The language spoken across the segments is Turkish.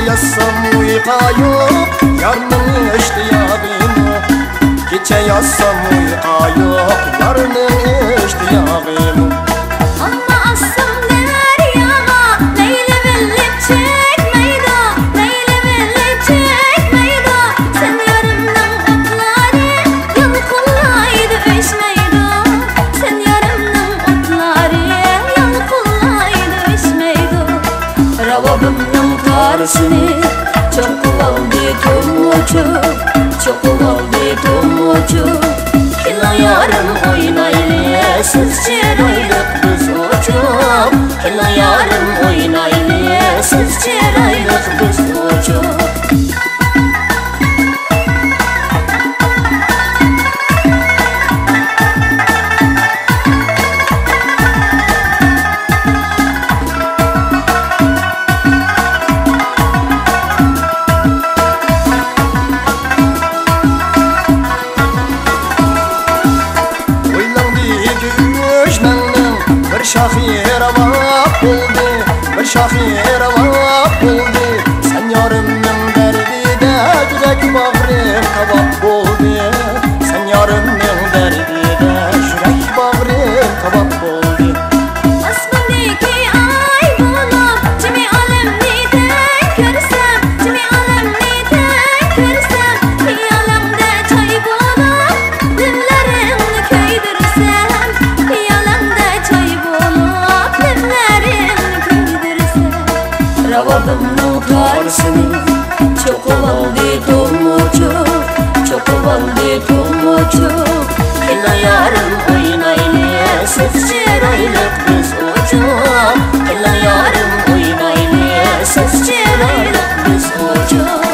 Yazsam uyqayıp yarının iştiyağımı Gece yazsam uyqayıp yarının iştiyağımı Amma assam deryama Leyli belli çekmeydi Leyli belli çekmeydi Sen yarımdan otları yalkullaydı öşmeydi Sen yarımdan otları yalkullaydı öşmeydi Ravabımdan karşını çok aldı tumucu Çok aldı tumucu Kila yarım oynaylı siz çeraylık biz uçup Kila yarım oynaylı siz çeraylık biz uçup Şahira bak buldu, bir şahira bak buldu Sen yarımın derdide yürek bağrım kabak buldu Sen yarımın derdide yürek bağrım kabak buldu Asmandaki ay bulup Cimi alemni tek görsem Cimi alemni tek görsem Bir alemde çay bulup Dillerimni köydürsem Bir alemde çay bulup Dillerimni köydürsem Ravabımın karşını çok aldı tumucu Çok aldı tumucu Kila yarım oynaylı siz çeraylık biz uçup Kila yarım oynaylı siz çeraylık biz uçup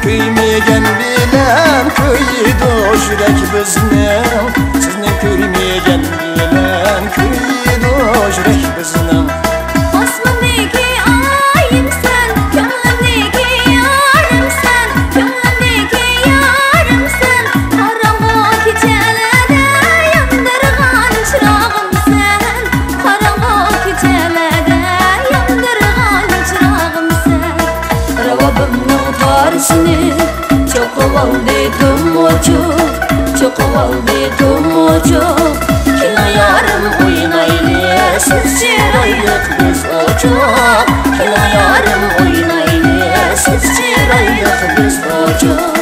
Köymegen bilen köyüdü yürek bizning Sizning köymegen bilen köyüdü yürek bizning Osmondagi ayim sen Ko'nglimdagi yarim sen Ko'nglimdagi yarim sen Qorong'u kechalarda yondirgan chirog'im sen Qorong'u kechalarda yondirgan chirog'im sen Ravabimning qarshini aldı tumucu Çok aldı tumucu Kila yarım oynaylı siz çeraylık biz uçup Kila yarım oynaylı siz çeraylık biz uçup